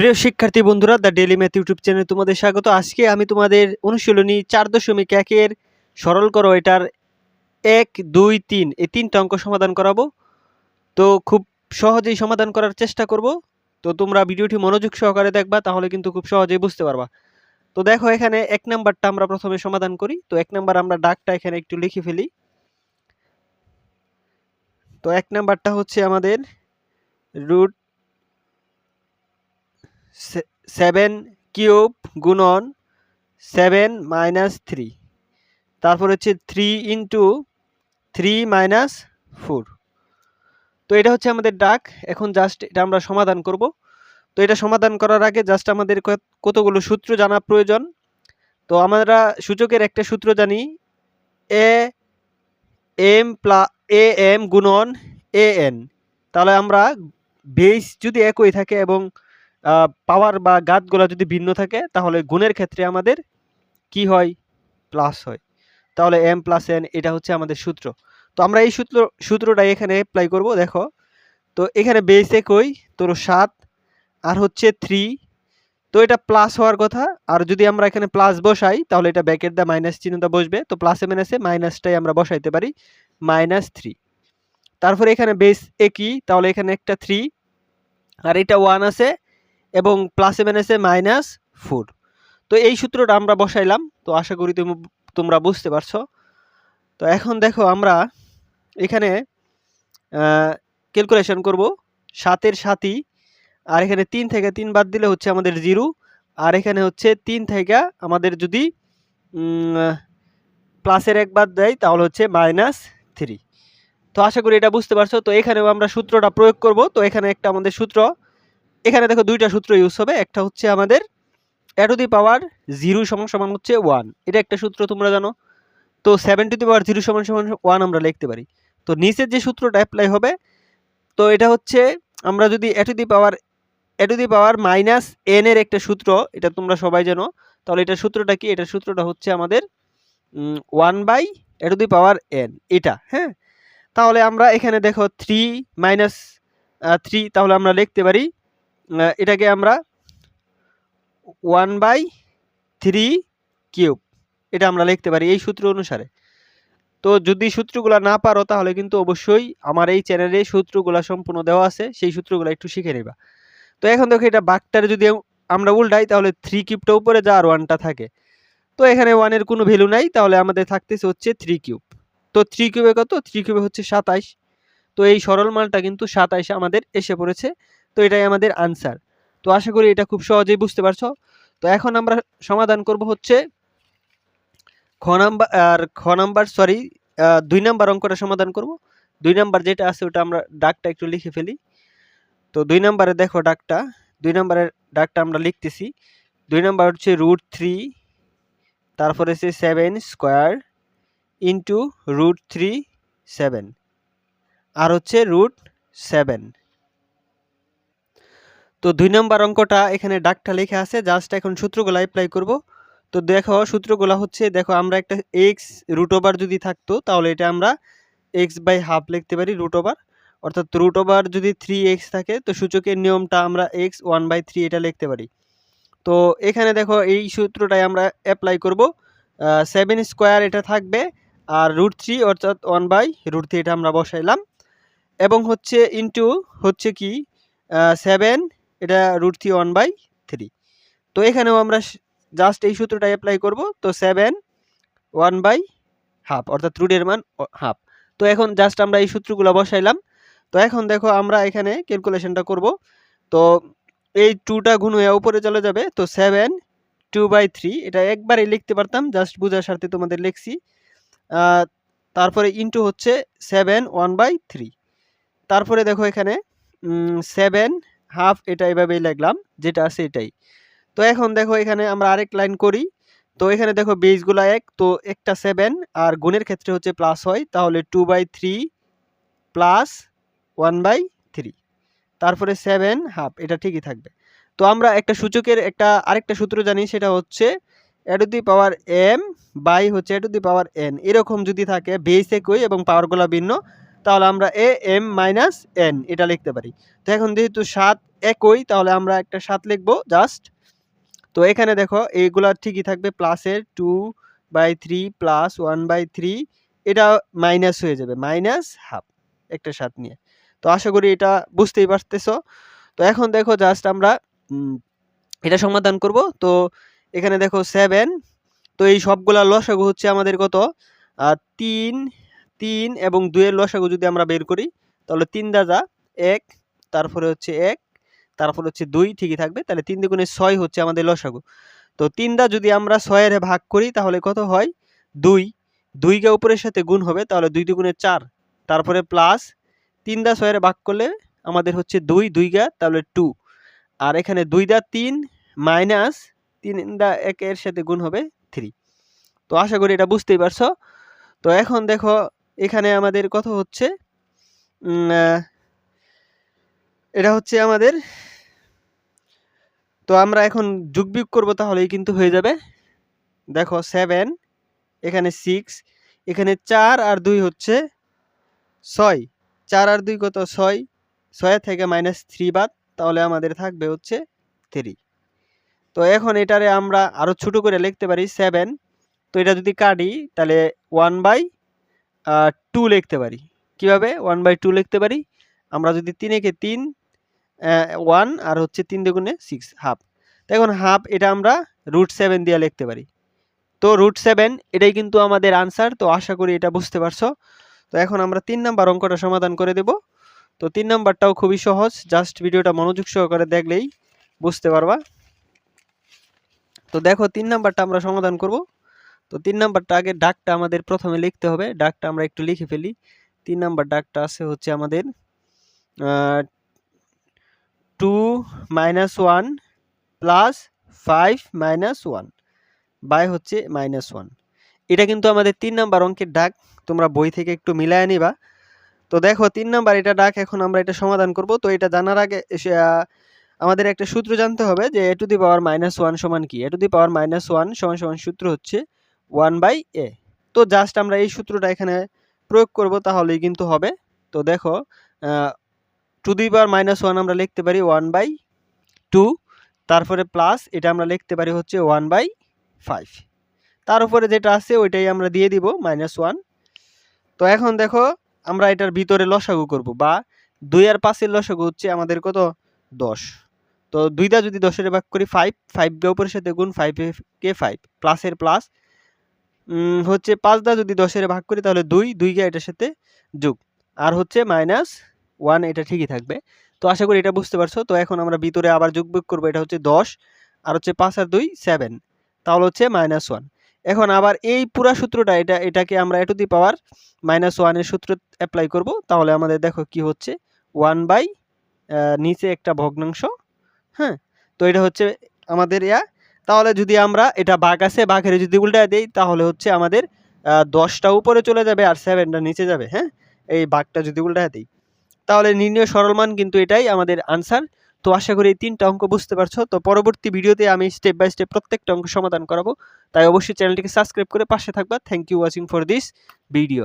প্রিয় শিক্ষার্থী বন্ধুরা, দ্য ডেইলি ম্যাথ ইউটিউব চ্যানেলে তোমাদের স্বাগত। আজকে আমি তোমাদের অনুশীলনী 4.1 এর সরল করো এটার 1, 2, 3 এই 3টা অঙ্ক সমাধান করাবো। তো খুব সহজেই সমাধান করার চেষ্টা করব। তো তোমরা ভিডিওটি মনোযোগ সহকারে দেখবা, তাহলে কিন্তু খুব সহজেই বুঝতে পারবা। তো দেখো, এখানে 1 নাম্বারটা আমরা প্রথমে সমাধান করি। তো 1 নাম্বার আমরা দাগটা এখানে একটু লিখে ফেলি। তো 1 নাম্বারটা হচ্ছে আমাদের √7 কিউব গুণন 7 - 3, তারপর হচ্ছে 3 × 3 - 4। তো এটা হচ্ছে আমাদের দাগ। এখন জাস্ট এটা আমরা সমাধান করব। তো এটা সমাধান করার আগে জাস্ট আমাদের কতগুলো সূত্র জানা প্রয়োজন। তো আমরা সূচকের একটা সূত্র জানি, am গুণন an। তাহলে আমরা বেস যদি একই থাকে এবং পাওয়ার বা ঘাতগুলো যদি ভিন্ন থাকে, তাহলে গুণের ক্ষেত্রে আমাদের কি হয়? প্লাস হয়। তাহলে m + n এটা হচ্ছে আমাদের সূত্র। তো আমরা এই সূত্রটা এখানে অ্যাপ্লাই করব। দেখো, তো এখানে বেস একই, তোর 7 আর হচ্ছে 3। তো এটা প্লাস হওয়ার কথা। আর যদি আমরা এখানে প্লাস বসাই, তাহলে এটা ব্র্যাকেট দিয়ে মাইনাস চিহ্নটা বসবে। তো প্লাসে মাইনাসে মাইনাসটাই আমরা বসাইতে পারি, -3। তারপরে এখানে বেস একই, তাহলে এখানে একটা 3 আর এটা 1 আছে এবং প্লাসে মাইনাসে -4। তো এই সূত্রটা আমরা বসাইলাম। তো আশা করি তোমরা বুঝতে পারছো। তো এখন দেখো, আমরা এখানে ক্যালকুলেশন করব 7-এর 7ই, আর এখানে 3 থেকে 3 বাদ দিলে হচ্ছে আমাদের 0, আর এখানে হচ্ছে 3 থেকে আমাদের যদি প্লাসের 1 বাদ দেয়, তাহলে হচ্ছে -3। তো আশা করি এটা বুঝতে পারছো। তো এখানেও আমরা সূত্রটা প্রয়োগ করব। তো এখানে একটা আমাদের সূত্র, এখানে দেখো দুইটা সূত্র ইউজ হবে। একটা হচ্ছে আমাদের a⁴ হচ্ছে 1, এটা একটা সূত্র তোমরা জানো। তো 7⁴ 1 আমরা লিখতে পারি। তো নিচের যে সূত্রটা অ্যাপ্লাই হবে, তো এটা হচ্ছে আমরা যদি a⁴ এর একটা সূত্র, এটা তোমরা সবাই জানো। তাহলে এটার সূত্রটা কি? এটার সূত্রটা হচ্ছে আমাদের 1/a⁴n এটা। হ্যাঁ, তাহলে আমরা এখানে দেখো 3 - 3, তাহলে আমরা লিখতে পারি এটাকে আমরা 1/3 কিউব, এটা আমরা লিখতে পারি এই সূত্র অনুসারে। তো যদি সূত্রগুলো না পারো, তাহলে কিন্তু অবশ্যই আমার এই চ্যানেলে সূত্রগুলো সম্পূর্ণ দেওয়া আছে, সেই সূত্রগুলো একটু শিখে নেবা। তো এখন দেখো, এটা বাঘটার যদি আমরা উল্টাই, তাহলে 3 কিউবটা উপরে যা আর 1টা থাকে। তো এখানে 1 এর কোনো ভ্যালু নাই, তাহলে আমাদের থাকতেছে হচ্ছে 3 কিউব। তো 3 কিউবে কত? 3 কিউবে হচ্ছে 27। তো এই সরল মানটা কিন্তু 27 আমাদের এসে পড়েছে। তো এটাই আমাদের আনসার। তো আশা করি এটা খুব সহজেই বুঝতে পারছো। তো এখন আমরা সমাধান করব হচ্ছে খ নাম্বার 2 নাম্বার অঙ্কটা সমাধান করব। 2 নাম্বার যেটা আছে ওটা আমরা দাগটা একটু লিখে ফেলি। তো 2 নাম্বারে দেখো দাগটা, 2 নাম্বারের দাগটা আমরা লিখতেছি। 2 নাম্বার হচ্ছে √3, তারপরে হচ্ছে 7 স্কয়ার ইন্টু √3 7, আর হচ্ছে √7। তো 2 নাম্বার অঙ্কটা এখানে দাগটা লেখা আছে, জাস্ট এখন সূত্রগুলো অ্যাপ্লাই করব। তো দেখো, সূত্রগুলো হচ্ছে, দেখো আমরা একটা x √ওভার যদি থাকতো, তাহলে এটা আমরা x/½ লিখতে পারি √ওভার। অর্থাৎ √ওভার যদি 3x থাকে, তো সূচকের নিয়মটা আমরা x 1/3 এটা লিখতে পারি। তো এখানে দেখো, এই সূত্রটাই আমরা অ্যাপ্লাই করব। 7 স্কয়ার এটা থাকবে, আর √3 অর্থাৎ 1/√3 এটা আমরা বসাইলাম, এবং হচ্ছে ইন্টু হচ্ছে কি 7 এটা √3 1/3। তো এখানেও আমরা জাস্ট এই সূত্রটা অ্যাপ্লাই করব। তো 7 1/½ অর্থাৎ রুটের মান হাফ। তো এখন জাস্ট আমরা এই সূত্রগুলো বসাইলাম। তো এখন দেখো, আমরা এখানে ক্যালকুলেশনটা করব। তো এই 2টা গুণ হয়ে উপরে চলে যাবে। তো 7 2/3 এটা একবারেই লিখতে পারতাম, জাস্ট বোঝার স্বার্থে তোমাদের লিখছি। তারপরে ইন্টু হচ্ছে 7 1/3। তারপরে দেখো, এখানে 7½ এটা এভাবেই লিখলাম, যেটা আছে এটাই। তো এখন দেখো, এখানে আমরা আরেক লাইন করি। তো এখানে দেখো বেসগুলা 1, তো একটা 7 আর গুণের ক্ষেত্রে হচ্ছে প্লাস হয়, তাহলে 2/3 প্লাস 1/3, তারপরে 7½ এটা ঠিকই থাকবে। তো আমরা একটা সূচকের আরেকটা সূত্র জানি, সেটা হচ্ছে a⁴m/n। এরকম যদি থাকে, বেস একই এবং পাওয়ারগুলো ভিন্ন, তাহলে আমরা am - n এটা লিখতে পারি। তো এখন যেহেতু 7 একই তাহলে আমরা একটা 7 লিখব জাস্ট। তো এখানে দেখো এইগুলা ঠিকই থাকবে, প্লাসের 2/3 প্লাস 1/3 এটা মাইনাস হয়ে যাবে, মাইনাস হাফ একটা 7 নিয়ে। তো আশা করি এটা বুঝতেই পারতেছো। তো এখন দেখো জাস্ট আমরা এটা সমাধান করব। তো এখানে দেখো 7, তো এই সবগুলা লসাগু হচ্ছে আমাদের কত, 3 এবং 2 এর লসাগু যদি আমরা বের করি তাহলে 3 দা যা 1, তারপরে হচ্ছে 1, তারপর হচ্ছে 2 ঠিকই থাকবে, তাহলে 3 দুগুণে 6 হচ্ছে আমাদের লসাগু। তো 3 দা যদি আমরা 6 এর ভাগ করি তাহলে কত হয়, 2, 2 কে উপরের সাথে গুণ হবে তাহলে 2 দুগুণে 4, তারপরে প্লাস 3 দা 6 এর ভাগ করলে আমাদের হচ্ছে 2, 2 গা তাহলে 2, আর এখানে 2 দা 3 মাইনাস 3 দা 1 এর সাথে গুণ হবে 3। তো আশা করি এটা বুঝতেই পারছো। তো এখন দেখো এখানে আমাদের কত হচ্ছে, এটা হচ্ছে আমাদের, তো আমরা এখন যোগ বিয়োগ করব তাহলেই কিন্তু হয়ে যাবে। দেখো 7, এখানে 6, এখানে 4 আর 2 হচ্ছে 6, 4 আর 2 কত 6, 6 থেকে -3 বাদ, তাহলে আমাদের থাকবে হচ্ছে 3। তো এখন এটারে আমরা আরো ছোট করে লিখতে পারি 7, তো এটা যদি কাটি তাহলে 1/2 লিখতে পারি। কিভাবে 1/2 লিখতে পারি, আমরা যদি 3 কে 3 1 আর হচ্ছে 3 দুগুণে 6 হাফ, এখন হাফ এটা আমরা √7 দিয়ে লিখতে পারি। তো √7 এটাই কিন্তু আমাদের আনসার। তো আশা করি এটা বুঝতে পারছো। তো এখন আমরা 3 নাম্বার অঙ্কটা সমাধান করে দেব। তো 3 নাম্বারটাও খুবই সহজ, জাস্ট ভিডিওটা মনোযোগ সহকারে দেখলেই বুঝতে পারবা। তো দেখো 3 নাম্বারটা আমরা সমাধান করব। তো 3 নাম্বারটা আগে দাগটা আমাদের প্রথমে লিখতে হবে, দাগটা আমরা একটু লিখে ফেলি। 3 নাম্বার দাগটা আছে হচ্ছে আমাদের 2 - 1 প্লাস 5 - 1 বাই হচ্ছে -1। এটা কিন্তু আমাদের 3 নাম্বার অঙ্কের দাগ, তোমরা বই থেকে একটু মিলায় নিবা। তো দেখো 3 নাম্বার এটা দাগ, এখন আমরা এটা সমাধান করব। তো এটা জানার আগে আমাদের একটা সূত্র জানতে হবে যে a টু দি পাওয়ার -1 সমান কি। a টু দি পাওয়ার -1 সমান সূত্র হচ্ছে 1/a। তো জাস্ট আমরা এই সূত্রটা এখানে প্রয়োগ করব তাহলেই কিন্তু হবে। তো দেখো টু দি পাওয়ার -1 আমরা লিখতে পারি 1/2, তারপরে প্লাস এটা আমরা লিখতে পারি হচ্ছে 1/5, তার উপরে যেটা আছে ওইটাই আমরা দিয়ে দিব -1। তো এখন দেখো আমরা এটার ভিতরে লসাগু করব, বা 2 আর 5 এর লসাগু হচ্ছে আমাদের কত 10। তো 2 দা যদি 10 এর ভাগ করি 5, 5 কে উপরের সাথে গুণ, 5 কে 5 প্লাসের প্লাস হচ্ছে 5 দা যদি 10 এর ভাগ করি তাহলে 2, 2 কে এটার সাথে যোগ, আর হচ্ছে -1, এটা ঠিকই থাকবে। তো আশা করি এটা বুঝতে পারছো। তো এখন আমরা ভিতরে আবার যোগ বিয়োগ করব, এটা হচ্ছে 10 আর হচ্ছে 5 আর 2 7, তাহলে হচ্ছে -1। এখন আবার এই পুরা সূত্রটা এটাকে আমরা a টু দি পাওয়ার -1 এর সূত্র অ্যাপ্লাই করব, তাহলে আমাদের দেখো কি হচ্ছে 1 বাই নিচে একটা ভগ্নাংশ, হ্যাঁ। তো এটা হচ্ছে আমাদের তাহলে যদি আমরা এটা ভাগ আছে, ভাগের যদি উল্টায় দেই তাহলে হচ্ছে আমাদের 10টা উপরে চলে যাবে আর 7টা নিচে যাবে, হ্যাঁ। এই ভাগটা যদি উল্টায় দেই তাহলে নির্ণয় সরল মান কিন্তু এটাই আমাদের আনসার। তো আশা করি এই 3টা অঙ্ক বুঝতে পারছো। তো পরবর্তী ভিডিওতে আমি স্টেপ বাই স্টেপ প্রত্যেকটা অঙ্ক সমাধান করাবো, তাই অবশ্যই চ্যানেলটিকে সাবস্ক্রাইব করে পাশে থাকবা। Thank you watching for this video.